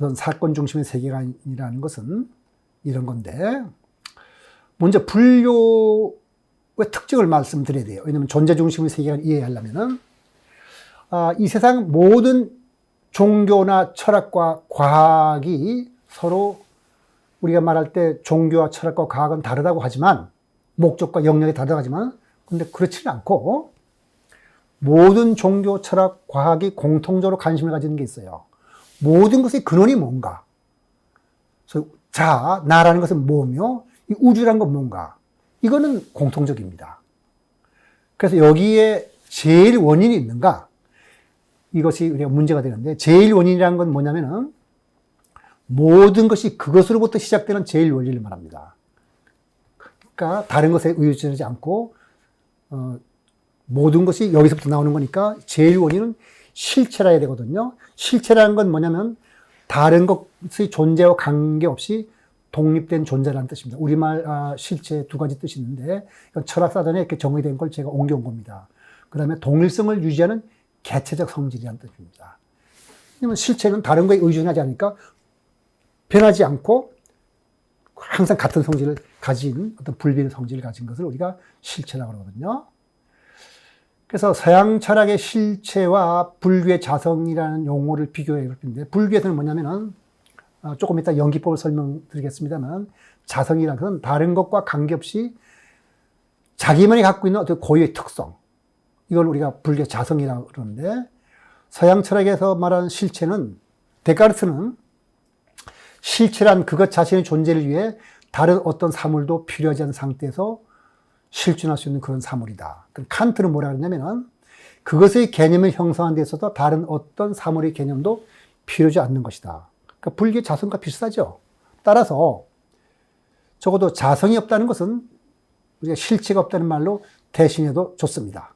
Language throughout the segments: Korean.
우선 사건 중심의 세계관이라는 것은 이런 건데, 먼저 불교의 특징을 말씀드려야 돼요. 왜냐하면 존재 중심의 세계관을 이해하려면은, 이 세상 모든 종교나 철학과 과학이 서로 우리가 말할 때 종교와 철학과 과학은 다르다고 하지만, 목적과 영역이 다르다고 하지만, 근데 그렇지는 않고, 모든 종교, 철학, 과학이 공통적으로 관심을 가지는 게 있어요. 모든 것의 근원이 뭔가? 그래서 나라는 것은 뭐며, 이 우주라는 건 뭔가? 이거는 공통적입니다. 그래서 여기에 제일 원인이 있는가? 이것이 우리가 문제가 되는데, 제일 원인이라는 건 뭐냐면은, 모든 것이 그것으로부터 시작되는 제일 원리를 말합니다. 그러니까 다른 것에 의존하지 않고, 모든 것이 여기서부터 나오는 거니까 제일 원인은 실체라 해야 되거든요. 실체라는 건 뭐냐면 다른 것의 존재와 관계없이 독립된 존재라는 뜻입니다. 우리말 실체 두 가지 뜻이 있는데 이건 철학사전에 이렇게 정의된 걸 제가 옮겨온 겁니다. 그 다음에 동일성을 유지하는 개체적 성질이라는 뜻입니다. 왜냐면 실체는 다른 거에 의존하지 않으니까 변하지 않고 항상 같은 성질을 가진 어떤 불변의 성질을 가진 것을 우리가 실체라고 그러거든요. 그래서 서양 철학의 실체와 불교의 자성이라는 용어를 비교해 볼 텐데, 불교에서는 뭐냐면은, 조금 이따 연기법을 설명드리겠습니다만, 자성이라는 것은 다른 것과 관계없이 자기만이 갖고 있는 어떤 고유의 특성, 이걸 우리가 불교의 자성이라고 그러는데, 서양 철학에서 말하는 실체는, 데카르트는 실체란 그것 자신의 존재를 위해 다른 어떤 사물도 필요하지 않은 상태에서 실존할 수 있는 그런 사물이다. 칸트는 뭐라 그러냐면은 그것의 개념을 형성하는 데 있어서 다른 어떤 사물의 개념도 필요하지 않는 것이다. 그러니까 불교의 자성과 비슷하죠. 따라서 적어도 자성이 없다는 것은 우리가 실체가 없다는 말로 대신해도 좋습니다.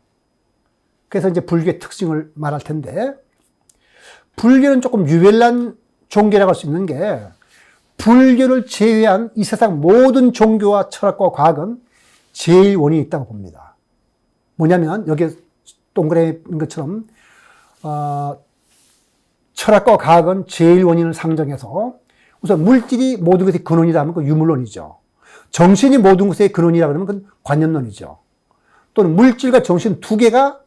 그래서 이제 불교의 특징을 말할 텐데, 불교는 조금 유별난 종교라고 할 수 있는 게, 불교를 제외한 이 세상 모든 종교와 철학과 과학은 제일 원인이 있다고 봅니다. 뭐냐면 여기에 동그라미 있는 것처럼 철학과 과학은 제일 원인을 상정해서 우선 물질이 모든 것의 근원이다 하면 그건 유물론이죠. 정신이 모든 것의 근원이라 그러면 그건 관념론이죠. 또는 물질과 정신 두 개가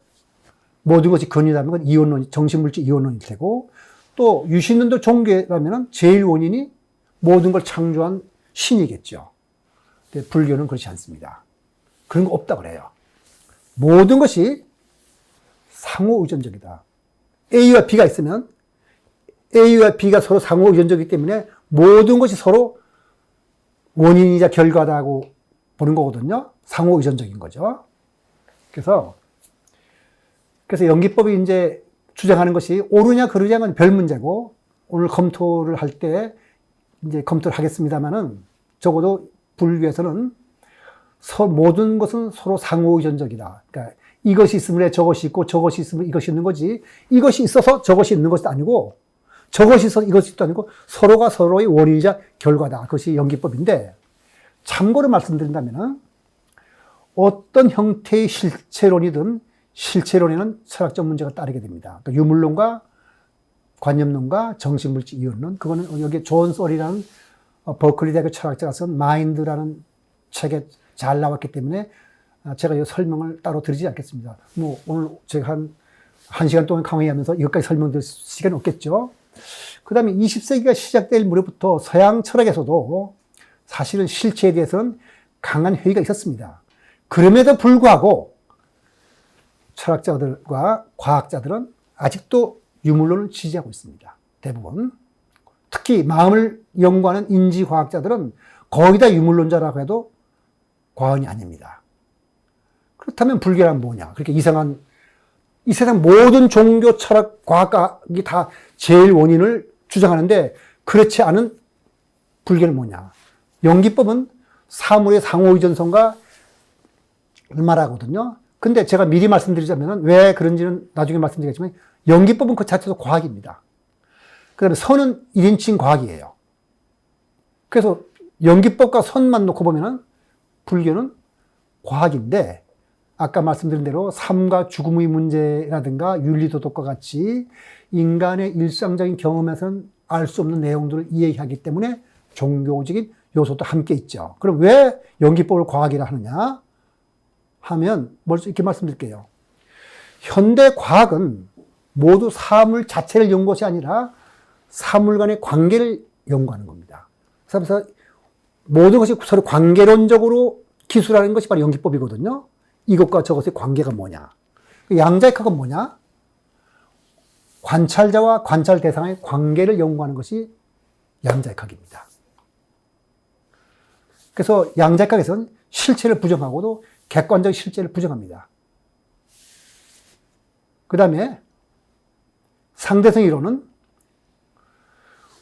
모든 것이 근원이다 하면 그건 이원론, 정신물질 이원론이 되고, 또 유신론도 종교라면 제일 원인이 모든 걸 창조한 신이겠죠. 근데 불교는 그렇지 않습니다. 그런 거 없다 그래요. 모든 것이 상호 의존적이다. A와 B가 있으면 A와 B가 서로 상호 의존적이기 때문에 모든 것이 서로 원인이자 결과다고 보는 거거든요. 상호 의존적인 거죠. 그래서 연기법이 이제 주장하는 것이 옳으냐 그르냐는 건 별 문제고, 오늘 검토를 할 때 이제 검토를 하겠습니다만은, 적어도 불교에서는 모든 것은 서로 상호 의존적이다. 그러니까 이것이 있으면 저것이 있고 저것이 있으면 이것이 있는 거지, 이것이 있어서 저것이 있는 것도 아니고 저것이 있어서 이것이 아니고 서로가 서로의 원인이자 결과다. 그것이 연기법인데, 참고로 말씀드린다면 어떤 형태의 실체론이든 실체론에는 철학적 문제가 따르게 됩니다. 그러니까 유물론과 관념론과 정신물질 이원론, 그거는 여기 존 썰이라는 버클리 대학의 철학자가 쓴 마인드라는 책에 잘 나왔기 때문에 제가 이 설명을 따로 드리지 않겠습니다. 오늘 제가 한 시간 동안 강의하면서 이것까지 설명드릴 시간은 없겠죠. 그 다음에 20세기가 시작될 무렵부터 서양 철학에서도 사실은 실체에 대해서는 강한 회의가 있었습니다. 그럼에도 불구하고 철학자들과 과학자들은 아직도 유물론을 지지하고 있습니다. 대부분. 특히 마음을 연구하는 인지과학자들은 거의 다 유물론자라고 해도 과언이 아닙니다. 그렇다면 불교란 뭐냐? 그렇게 이상한, 이 세상 모든 종교, 철학, 과학이 다 제일 원인을 주장하는데 그렇지 않은 불교는 뭐냐? 연기법은 사물의 상호의존성과 말하거든요. 근데 제가 미리 말씀드리자면 왜 그런지는 나중에 말씀드리겠지만, 연기법은 그 자체도 과학입니다. 그 다음에 선은 1인칭 과학이에요. 그래서 연기법과 선만 놓고 보면은 불교는 과학인데, 아까 말씀드린 대로 삶과 죽음의 문제라든가 윤리도덕과 같이 인간의 일상적인 경험에서는 알 수 없는 내용들을 이야기하기 때문에 종교적인 요소도 함께 있죠. 그럼 왜 연기법을 과학이라 하느냐 하면 먼저 이렇게 말씀드릴게요. 현대 과학은 모두 사물 자체를 연구한 것이 아니라 사물 간의 관계를 연구하는 겁니다. 그래서 모든 것이 서로 관계론적으로 기술하는 것이 바로 연기법이거든요. 이것과 저것의 관계가 뭐냐. 양자역학은 뭐냐? 관찰자와 관찰 대상의 관계를 연구하는 것이 양자역학입니다. 그래서 양자역학에서는 실체를 부정하고도 객관적 실체를 부정합니다. 그 다음에 상대성 이론은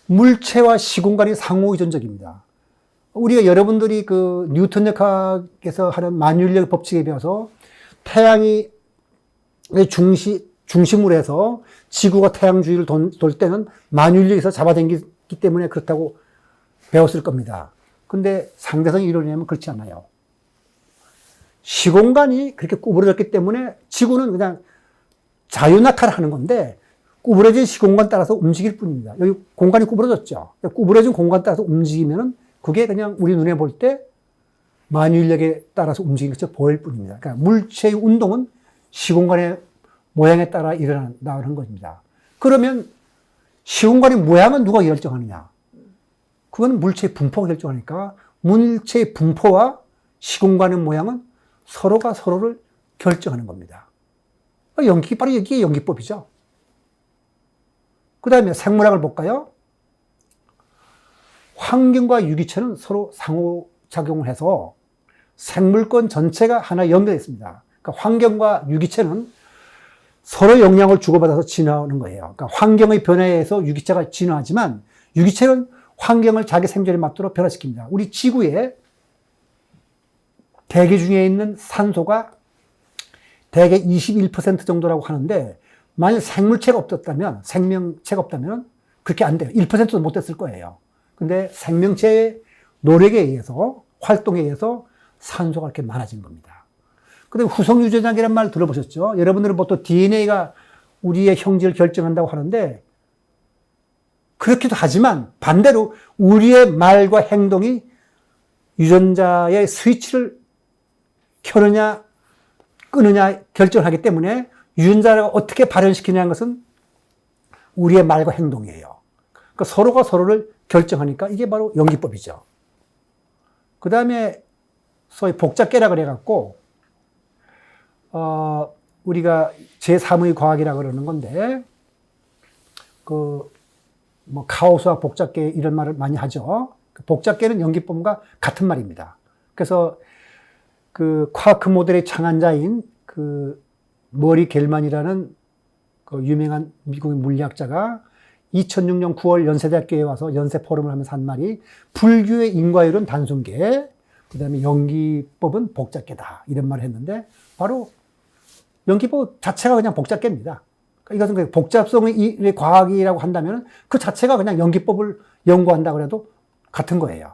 물체와 시공간이 상호의존적입니다. 우리가 여러분들이 그 뉴턴 역학에서 하는 만유인력 법칙에 비해서 태양이 중심으로 해서 지구가 태양 주위를 돌 때는 만유인력에서 잡아당기기 때문에 그렇다고 배웠을 겁니다. 근데 상대성 이론이라면 그렇지 않아요. 시공간이 그렇게 구부러졌기 때문에 지구는 그냥 자유낙하를 하는 건데 구부러진 시공간 따라서 움직일 뿐입니다. 여기 공간이 구부러졌죠. 구부러진 공간 따라서 움직이면은 그게 그냥 우리 눈에 볼 때 만유인력에 따라서 움직이는 것처럼 보일 뿐입니다. 그러니까 물체의 운동은 시공간의 모양에 따라 일어난다는 겁니다. 그러면 시공간의 모양은 누가 결정하느냐? 그건 물체의 분포가 결정하니까 물체의 분포와 시공간의 모양은 서로가 서로를 결정하는 겁니다. 바로 이게 연기법이죠. 그 다음에 생물학을 볼까요? 환경과 유기체는 서로 상호작용을 해서 생물권 전체가 하나 연결되어 있습니다. 그러니까 환경과 유기체는 서로 영향을 주고받아서 진화하는 거예요. 그러니까 환경의 변화에 의해서 유기체가 진화하지만 유기체는 환경을 자기 생존에 맞도록 변화시킵니다. 우리 지구에 대기 중에 있는 산소가 대개 21% 정도라고 하는데 만약 생물체가 없었다면, 생명체가 없다면 그렇게 안 돼요. 1%도 못 됐을 거예요. 근데 생명체의 노력에 의해서, 활동에 의해서 산소가 이렇게 많아진 겁니다. 그다음에 후성유전자라는 말 들어보셨죠? 여러분들은 보통 DNA가 우리의 형질을 결정한다고 하는데 그렇기도 하지만 반대로 우리의 말과 행동이 유전자의 스위치를 켜느냐 끄느냐 결정하기 때문에 유전자가 어떻게 발현시키냐는 것은 우리의 말과 행동이에요. 그러니까 서로가 서로를 결정하니까 이게 바로 연기법이죠. 그 다음에 소위 복잡계라 그래갖고 우리가 제3의 과학이라 그러는 건데 카오스와 복잡계 이런 말을 많이 하죠. 복잡계는 연기법과 같은 말입니다. 그래서 그 쿼크 모델의 창안자인 그 머리 겔만이라는 그 유명한 미국의 물리학자가 2006년 9월 연세대학교에 와서 연세 포럼을 하면서 한 말이 불교의 인과율은 단순계, 그 다음에 연기법은 복잡계다 이런 말을 했는데 바로 연기법 자체가 그냥 복잡계입니다. 이것은 그냥 복잡성의 과학이라고 한다면 그 자체가 그냥 연기법을 연구한다 그래도 같은 거예요.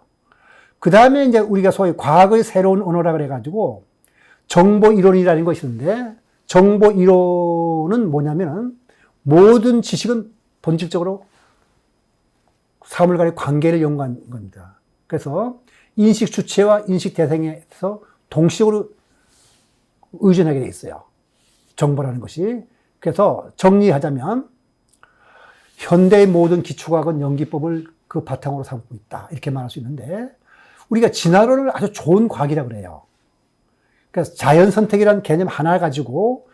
그 다음에 이제 우리가 소위 과학의 새로운 언어라 그래가지고 정보 이론이라는 것이 있는데 정보 이론은 뭐냐면은 모든 지식은 본질적으로 사물 간의 관계를 연구하는 겁니다. 그래서 인식 주체와 인식 대상에서 동시적으로 의존하게 돼 있어요. 정보라는 것이. 그래서 정리하자면 현대의 모든 기초과학은 연기법을 그 바탕으로 삼고 있다. 이렇게 말할 수 있는데 우리가 진화론을 아주 좋은 과학이라고 그래요. 그래서 자연 선택이라는 개념 하나 가지고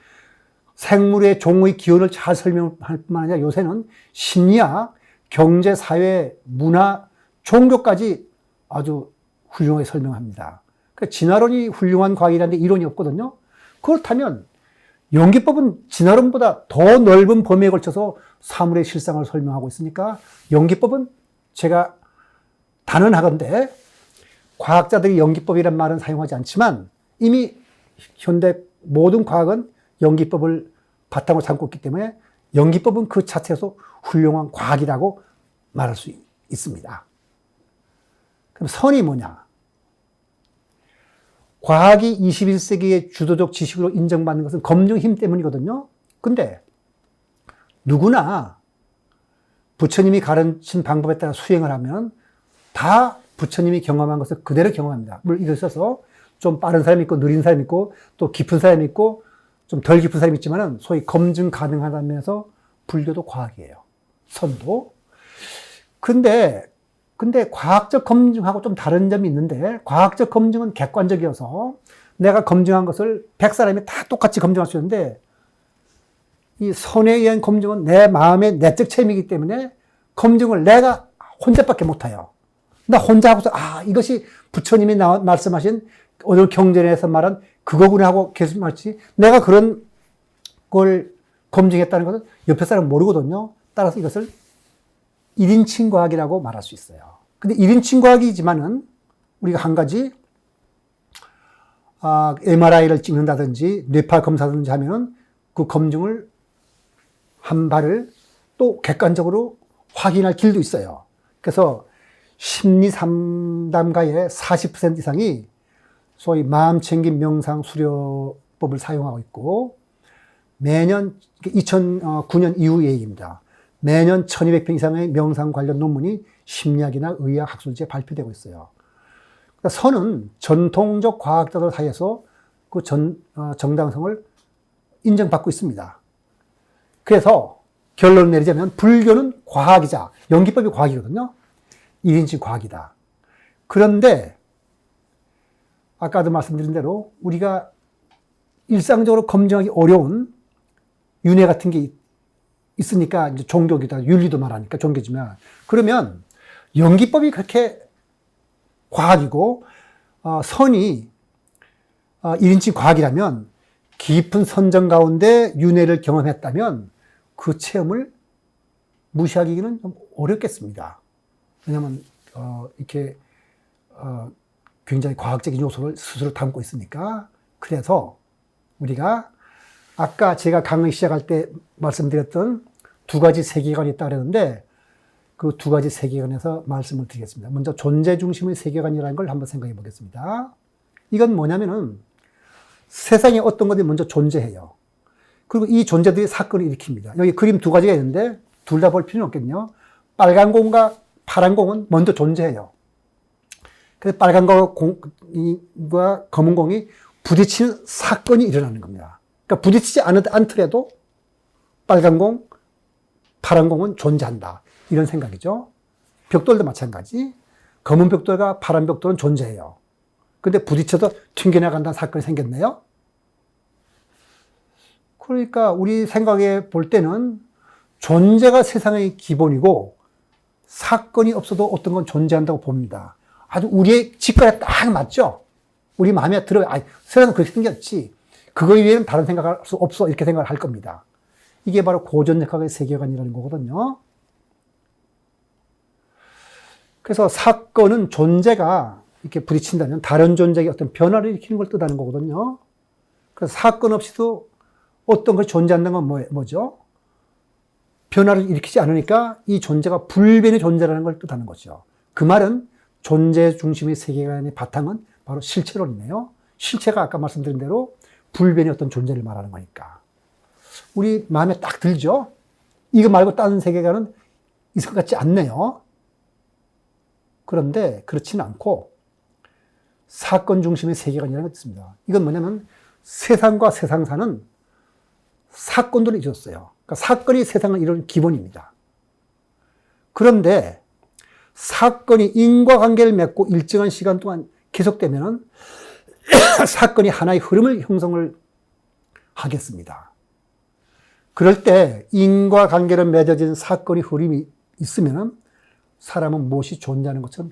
생물의 종의 기원을 잘 설명할 뿐만 아니라 요새는 심리학, 경제, 사회, 문화, 종교까지 아주 훌륭하게 설명합니다. 그러니까 진화론이 훌륭한 과학이라는 데 이론이 없거든요. 그렇다면 연기법은 진화론보다 더 넓은 범위에 걸쳐서 사물의 실상을 설명하고 있으니까 연기법은 제가 단언하건대 과학자들이 연기법이란 말은 사용하지 않지만 이미 현대 모든 과학은 연기법을 바탕으로 삼고 있기 때문에 연기법은 그 자체에서 훌륭한 과학이라고 말할 수 있습니다. 그럼 선이 뭐냐? 과학이 21세기의 주도적 지식으로 인정받는 것은 검증 힘 때문이거든요. 근데 누구나 부처님이 가르친 방법에 따라 수행을 하면 다 부처님이 경험한 것을 그대로 경험합니다. 물론 이를 써서 좀 빠른 사람이 있고 느린 사람이 있고 또 깊은 사람이 있고 좀 덜 깊은 사람이 있지만은 소위 검증 가능하다는 면에서 불교도 과학이에요. 선도. 근데 과학적 검증하고 좀 다른 점이 있는데 과학적 검증은 객관적이어서 내가 검증한 것을 100사람이 다 똑같이 검증할 수 있는데 이 선에 의한 검증은 내 마음의 내적 체험이기 때문에 검증을 내가 혼자밖에 못해요. 나 혼자 하고서 이것이 부처님이 말씀하신 오늘 경전에서 말한 그거구나 하고 계속 말지 내가 그런 걸 검증했다는 것은 옆에 사람은 모르거든요. 따라서 이것을 1인칭 과학이라고 말할 수 있어요. 근데 1인칭 과학이지만은 우리가 한 가지 MRI를 찍는다든지 뇌파 검사든지 하면은 그 검증을 한 발을 또 객관적으로 확인할 길도 있어요. 그래서 심리 상담가의 40% 이상이 소위 마음챙김 명상 수료법을 사용하고 있고 매년 2009년 이후 얘기입니다. 매년 1200편 이상의 명상 관련 논문이 심리학이나 의학 학술지에 발표되고 있어요. 그러니까 선은 전통적 과학자들 사이에서 그 정당성을 인정받고 있습니다. 그래서 결론을 내리자면 불교는 과학이자 연기법이 과학이거든요. 1인칭 과학이다. 그런데 아까도 말씀드린 대로 우리가 일상적으로 검증하기 어려운 윤회 같은 게 있으니까 이제 종교기다 윤리도 말하니까 종교지만 그러면 연기법이 그렇게 과학이고 선이 1인칭 과학이라면 깊은 선정 가운데 윤회를 경험했다면 그 체험을 무시하기는 좀 어렵겠습니다. 왜냐하면 이렇게 굉장히 과학적인 요소를 스스로 담고 있으니까. 그래서 우리가 아까 제가 강의 시작할 때 말씀드렸던 두 가지 세계관이 있다고 그랬는데 그 두 가지 세계관에서 말씀을 드리겠습니다. 먼저 존재 중심의 세계관이라는 걸 한번 생각해 보겠습니다. 이건 뭐냐면은 세상에 어떤 것들이 먼저 존재해요. 그리고 이 존재들이 사건을 일으킵니다. 여기 그림 두 가지가 있는데 둘 다 볼 필요는 없겠네요. 빨간 공과 파란 공은 먼저 존재해요. 그래서 빨간 공과 검은 공이 부딪히는 사건이 일어나는 겁니다. 그러니까 부딪히지 않더라도 빨간 공, 파란 공은 존재한다. 이런 생각이죠. 벽돌도 마찬가지. 검은 벽돌과 파란 벽돌은 존재해요. 근데 부딪혀서 튕겨나간다는 사건이 생겼네요. 그러니까 우리 생각해 볼 때는 존재가 세상의 기본이고 사건이 없어도 어떤 건 존재한다고 봅니다. 아주 우리의 직관에 딱 맞죠? 우리 마음에 세상은 그렇게 생겼지. 그거 이외에는 다른 생각할 수 없어. 이렇게 생각을 할 겁니다. 이게 바로 고전역학의 세계관이라는 거거든요. 그래서 사건은 존재가 이렇게 부딪힌다면 다른 존재에게 어떤 변화를 일으키는 걸 뜻하는 거거든요. 그래서 사건 없이도 어떤 것이 존재한다는 건 뭐죠? 변화를 일으키지 않으니까 이 존재가 불변의 존재라는 걸 뜻하는 거죠. 그 말은 존재 중심의 세계관의 바탕은 바로 실체론이네요. 실체가 아까 말씀드린 대로 불변의 어떤 존재를 말하는 거니까. 우리 마음에 딱 들죠? 이거 말고 다른 세계관은 있을 것 같지 않네요. 그런데 그렇지는 않고 사건 중심의 세계관이라는 게 있습니다. 이건 뭐냐면 세상과 세상사는 사건들을 이뤘어요. 그러니까 사건이 세상을 이루는 기본입니다. 그런데 사건이 인과관계를 맺고 일정한 시간 동안 계속되면 사건이 하나의 흐름을 형성을 하겠습니다. 그럴 때 인과관계로 맺어진 사건의 흐름이 있으면 사람은 무엇이 존재하는 것처럼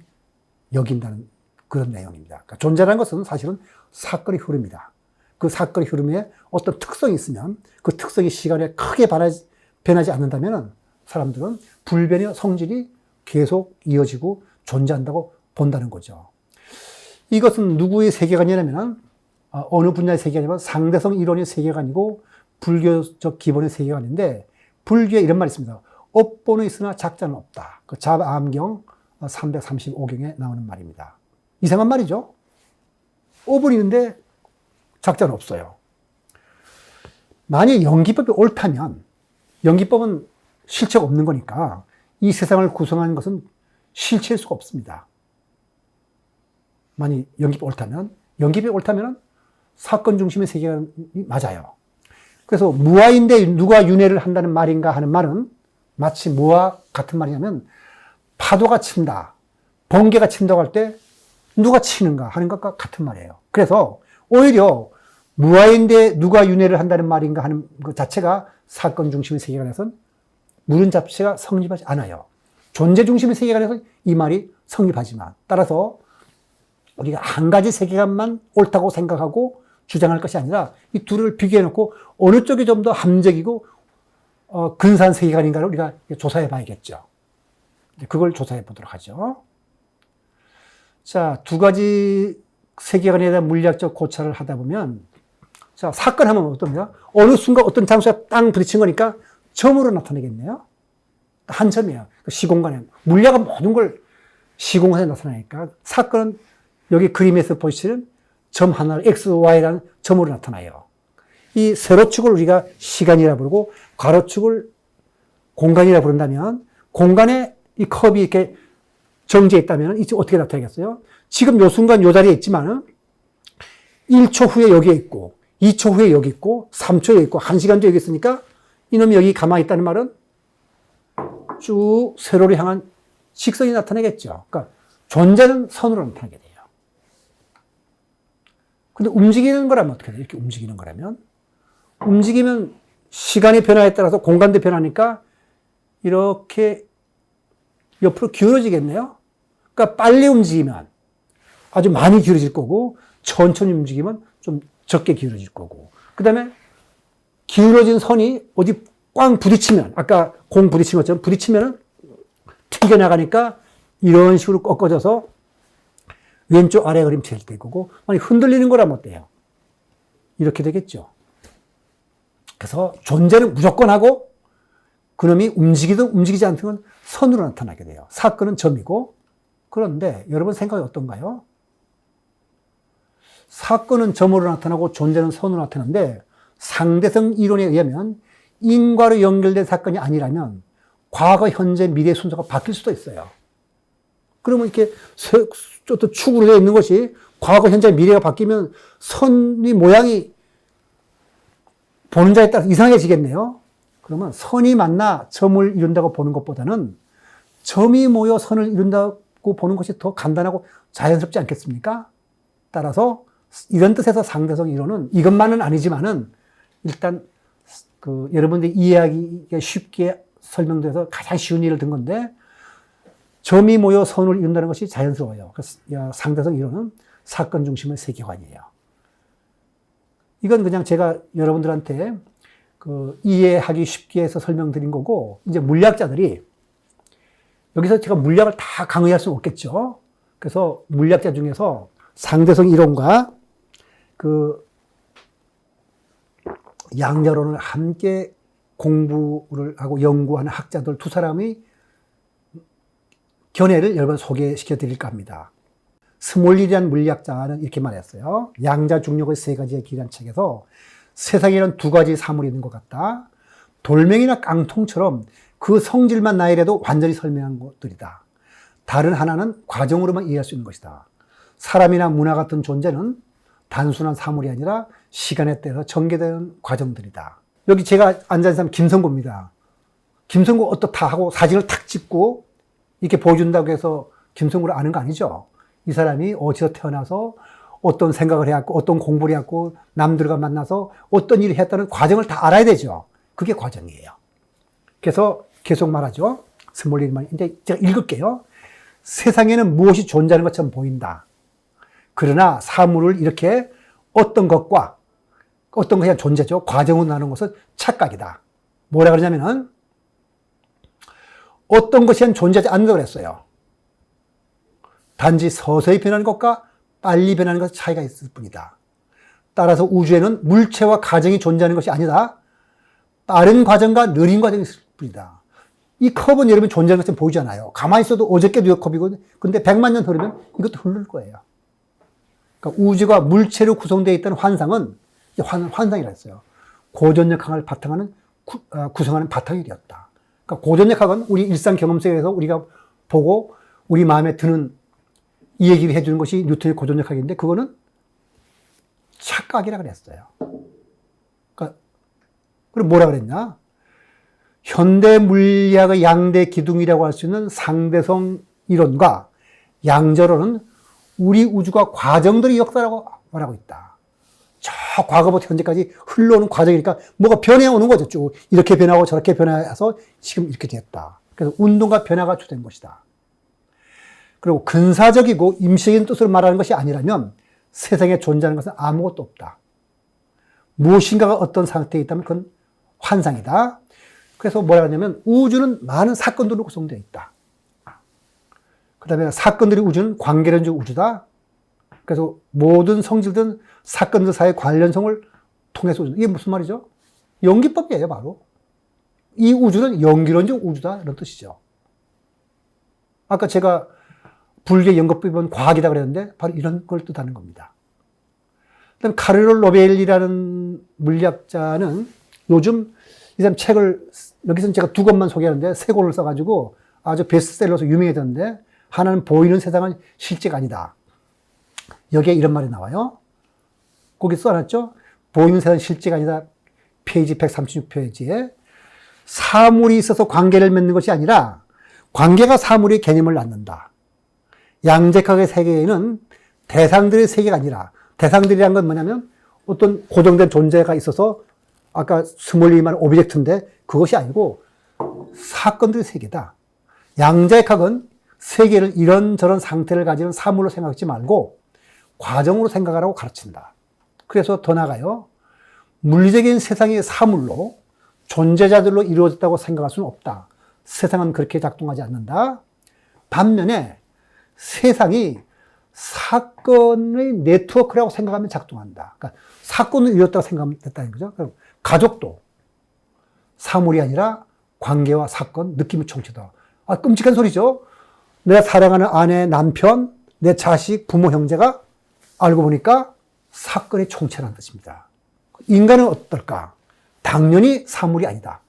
여긴다는 그런 내용입니다. 그러니까 존재라는 것은 사실은 사건의 흐름이다. 그 사건의 흐름에 어떤 특성이 있으면 그 특성이 시간에 크게 변하지 않는다면 사람들은 불변의 성질이 계속 이어지고 존재한다고 본다는 거죠. 이것은 누구의 세계관이냐면 어느 분야의 세계관이냐면 상대성 이론의 세계관이고 불교적 기본의 세계관인데 불교에 이런 말이 있습니다. 업보는 있으나 작자는 없다. 그 잡암경 335경에 나오는 말입니다. 이상한 말이죠. 업은 있는데 작자는 없어요. 만약 연기법이 옳다면 연기법은 실체가 없는 거니까 이 세상을 구성하는 것은 실체일 수가 없습니다. 만약 연기법이 옳다면 사건 중심의 세계관이 맞아요. 그래서 무아인데 누가 윤회를 한다는 말인가 하는 말은 마치 뭐와 같은 말이냐면 파도가 친다, 번개가 친다고 할 때 누가 치는가 하는 것과 같은 말이에요. 그래서 오히려 무아인데 누가 윤회를 한다는 말인가 하는 것 자체가 사건 중심의 세계관에서는 물은 자체가 성립하지 않아요. 존재 중심의 세계관에서 이 말이 성립하지만, 따라서 우리가 한 가지 세계관만 옳다고 생각하고 주장할 것이 아니라 이 둘을 비교해 놓고 어느 쪽이 좀 더 함정이고 근사한 세계관인가를 우리가 조사해 봐야겠죠. 그걸 조사해 보도록 하죠. 자, 두 가지 세계관에 대한 물리학적 고찰을 하다 보면, 자, 사건 하면 어떻습니까? 어느 순간 어떤 장소에 땅 부딪힌 거니까 점으로 나타내겠네요. 한 점이에요. 시공간에. 물리학은 모든 걸 시공간에 나타나니까 사건은 여기 그림에서 보시는 점 하나를 X, Y라는 점으로 나타나요. 이 세로축을 우리가 시간이라 부르고 가로축을 공간이라 부른다면, 공간에 이 컵이 이렇게 정지해 있다면 이제 어떻게 나타나겠어요? 지금 요 순간 요 자리에 있지만은 1초 후에 여기에 있고 2초 후에 여기 있고 3초에 여기 있고 1시간 뒤에 여기 있으니까 이놈이 여기 가만히 있다는 말은 쭉 세로를 향한 직선이 나타나겠죠. 그러니까 존재는 선으로 나타나게 돼요. 근데 움직이는 거라면 어떻게 돼요? 이렇게 움직이는 거라면? 움직이면 시간의 변화에 따라서 공간도 변하니까 이렇게 옆으로 기울어지겠네요? 그러니까 빨리 움직이면 아주 많이 기울어질 거고, 천천히 움직이면 좀 적게 기울어질 거고, 그 다음에 기울어진 선이 어디 꽝 부딪히면, 아까 공 부딪힌 것처럼 부딪히면 튀겨나가니까 이런 식으로 꺾어져서 왼쪽 아래 그림 될 거고, 만약 흔들리는 거라면 어때요? 이렇게 되겠죠. 그래서 존재는 무조건 하고 그놈이 움직이든 움직이지 않든 건 선으로 나타나게 돼요. 사건은 점이고. 그런데 여러분 생각이 어떤가요? 사건은 점으로 나타나고 존재는 선으로 나타나는데, 상대성 이론에 의하면 인과로 연결된 사건이 아니라면 과거, 현재, 미래 순서가 바뀔 수도 있어요. 그러면 이렇게 또 축으로 되어 있는 것이 과거, 현재, 미래가 바뀌면 선이 모양이 보는 자에 따라서 이상해지겠네요. 그러면 선이 만나 점을 이룬다고 보는 것보다는 점이 모여 선을 이룬다고 보는 것이 더 간단하고 자연스럽지 않겠습니까? 따라서 이런 뜻에서 상대성 이론은 이것만은 아니지만은 일단 여러분들이 이해하기가 쉽게 설명돼서 가장 쉬운 예를 든 건데, 점이 모여 선을 이룬다는 것이 자연스러워요. 그래서 상대성 이론은 사건 중심의 세계관이에요. 이건 그냥 제가 여러분들한테 이해하기 쉽게 해서 설명드린 거고, 이제 물리학자들이 여기서 제가 물리학을 다 강의할 수는 없겠죠. 그래서 물리학자 중에서 상대성 이론과 양자론을 함께 공부를 하고 연구하는 학자들 두 사람의 견해를 여러분 소개시켜 드릴까 합니다. 스몰리라는 물리학자는 이렇게 말했어요. 양자 중력의 세 가지의 길이라는 책에서 세상에는 두 가지 사물이 있는 것 같다. 돌멩이나 깡통처럼 그 성질만 나이라도 완전히 설명한 것들이다. 다른 하나는 과정으로만 이해할 수 있는 것이다. 사람이나 문화 같은 존재는 단순한 사물이 아니라 시간에 따라서 전개되는 과정들이다. 여기 제가 앉아있는 사람 김성구입니다. 김성구 어떻다 하고 사진을 탁 찍고 이렇게 보여준다고 해서 김성구를 아는 거 아니죠? 이 사람이 어디서 태어나서 어떤 생각을 해왔고 어떤 공부를 해왔고 남들과 만나서 어떤 일을 했다는 과정을 다 알아야 되죠. 그게 과정이에요. 그래서 계속 말하죠. 스몰리만. 이제 제가 읽을게요. 세상에는 무엇이 존재하는 것처럼 보인다. 그러나 사물을 이렇게 어떤 것과 어떤 것이 존재죠. 과정으로 나누는 것은 착각이다. 뭐라 그러냐면은 어떤 것이 존재하지 않는다고 그랬어요. 단지 서서히 변하는 것과 빨리 변하는 것의 차이가 있을 뿐이다. 따라서 우주에는 물체와 과정이 존재하는 것이 아니다. 빠른 과정과 느린 과정이 있을 뿐이다. 이 컵은 여러분 존재하는 것처럼 보이잖아요. 가만히 있어도 어저께도 이 컵이고, 근데 100만 년 흐르면 이것도 흐를 거예요. 그러니까 우주가 물체로 구성되어 있다는 환상은 환상이라 했어요. 고전력학을 바탕하는 구성하는 바탕이 되었다. 그러니까 고전역학은 우리 일상 경험 속에서 우리가 보고 우리 마음에 드는 이 얘기를 해주는 것이 뉴턴의 고전역학인데 그거는 착각이라 그랬어요. 그러니까 그럼 뭐라 그랬냐? 현대 물리학의 양대 기둥이라고 할 수 있는 상대성 이론과 양자론은 우리 우주가 과정들의 역사라고 말하고 있다. 저 과거부터 현재까지 흘러오는 과정이니까 뭐가 변해오는 거죠. 쭉 이렇게 변하고 저렇게 변해서 지금 이렇게 됐다. 그래서 운동과 변화가 주된 것이다. 그리고 근사적이고 임시적인 뜻으로 말하는 것이 아니라면 세상에 존재하는 것은 아무것도 없다. 무엇인가가 어떤 상태에 있다면 그건 환상이다. 그래서 뭐라 하냐면 우주는 많은 사건들로 구성되어 있다. 그 다음에 사건들이 우주는 관계론적 우주다. 그래서 모든 성질들은 사건들 사이의 관련성을 통해서 이게 무슨 말이죠? 연기법이에요, 바로. 이 우주는 연기론적 우주다 이런 뜻이죠. 아까 제가 불교 연구법은 과학이다 그랬는데 바로 이런 걸 뜻하는 겁니다. 그다음 카를로 로벨이라는 물리학자는 요즘 이 사람 책을 여기서는 제가 두 권만 소개하는데 세 권을 써가지고 아주 베스트셀러로 유명해졌는데 하나는 보이는 세상은 실제가 아니다. 여기에 이런 말이 나와요. 거기 써놨죠? 보이는 세상은 실제가 아니다. 페이지 136페이지에 사물이 있어서 관계를 맺는 것이 아니라 관계가 사물의 개념을 낳는다. 양자역학의 세계에는 대상들의 세계가 아니라 대상들이란 건 뭐냐면 어떤 고정된 존재가 있어서 아까 스몰리 말한 오브젝트인데 그것이 아니고 사건들의 세계다. 양자역학은 세계를 이런저런 상태를 가지는 사물로 생각하지 말고 과정으로 생각하라고 가르친다. 그래서 더 나아가요. 물리적인 세상이 사물로 존재자들로 이루어졌다고 생각할 수는 없다. 세상은 그렇게 작동하지 않는다. 반면에 세상이 사건의 네트워크라고 생각하면 작동한다. 그러니까 사건을 이뤘다고 생각하면 됐다는 거죠. 그럼 가족도 사물이 아니라 관계와 사건, 느낌의 총체다. 아, 끔찍한 소리죠. 내가 사랑하는 아내, 남편, 내 자식, 부모, 형제가 알고 보니까 사건의 총체라는 뜻입니다. 인간은 어떨까? 당연히 사물이 아니다.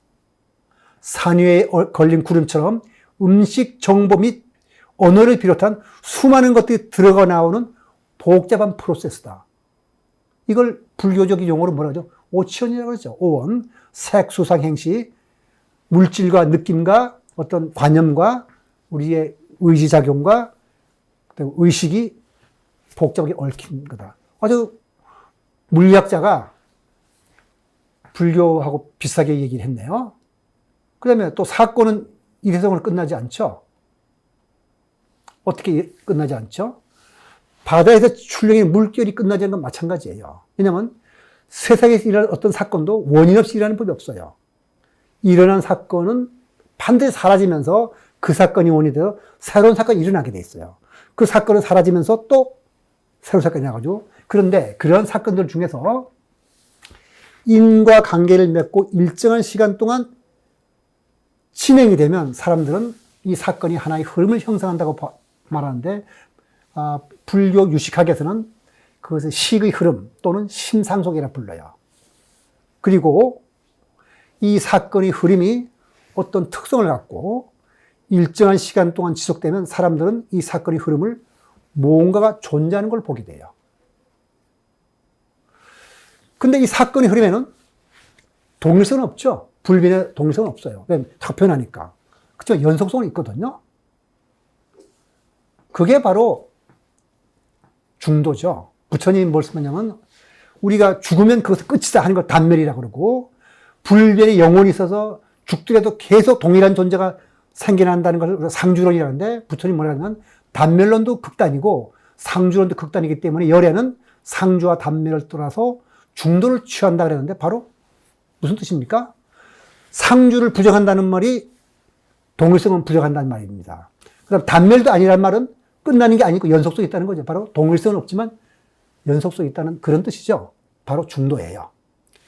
산 위에 걸린 구름처럼 음식 정보 및 언어를 비롯한 수많은 것들이 들어가 나오는 복잡한 프로세스다. 이걸 불교적인 용어로 뭐라 하죠? 오치원이라고 그러죠. 오원, 색, 수상, 행시, 물질과 느낌과 어떤 관념과 우리의 의지작용과 의식이 복잡하게 얽힌 거다. 아주 물리학자가 불교하고 비슷하게 얘기를 했네요. 그 다음에 또 사건은 이래서는 끝나지 않죠. 어떻게 끝나지 않죠? 바다에서 출렁이는 물결이 끝나지 않는 건 마찬가지예요. 왜냐하면 세상에서 일어나는 어떤 사건도 원인 없이 일어나는 법이 없어요. 일어난 사건은 반드시 사라지면서 그 사건이 원인이 되어 새로운 사건이 일어나게 돼 있어요. 그 사건은 사라지면서 또 새로운 사건이 나가죠. 그런데 그런 사건들 중에서 인과 관계를 맺고 일정한 시간 동안 진행이 되면 사람들은 이 사건이 하나의 흐름을 형성한다고 말하는데 불교 유식학에서는 그것을 식의 흐름 또는 심상속이라 불러요. 그리고 이 사건의 흐름이 어떤 특성을 갖고 일정한 시간 동안 지속되면 사람들은 이 사건의 흐름을 뭔가가 존재하는 걸 보게 돼요. 근데 이 사건의 흐름에는 동일성은 없죠. 불변의 동일성은 없어요. 왜? 다 변하니까. 그렇죠? 연속성은 있거든요. 그게 바로 중도죠. 부처님 말씀하냐면 우리가 죽으면 그것은 끝이다 하는 걸 단멸이라고 그러고 불변의 영혼이 있어서 죽더라도 계속 동일한 존재가 생겨난다는 것을 상주론이라는데 부처님 뭐라 하냐면 단멸론도 극단이고 상주론도 극단이기 때문에 열애는 상주와 단멸을 떠나서 중도를 취한다 그랬는데 바로 무슨 뜻입니까? 상주를 부정한다는 말이 동일성은 부정한다는 말입니다. 그다음 단멸도 아니란 말은 끝나는 게 아니고 연속성이 있다는 거죠. 바로 동일성은 없지만 연속성이 있다는 그런 뜻이죠. 바로 중도예요.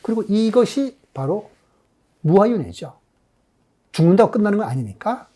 그리고 이것이 바로 무아윤회죠. 죽는다고 끝나는 건 아니니까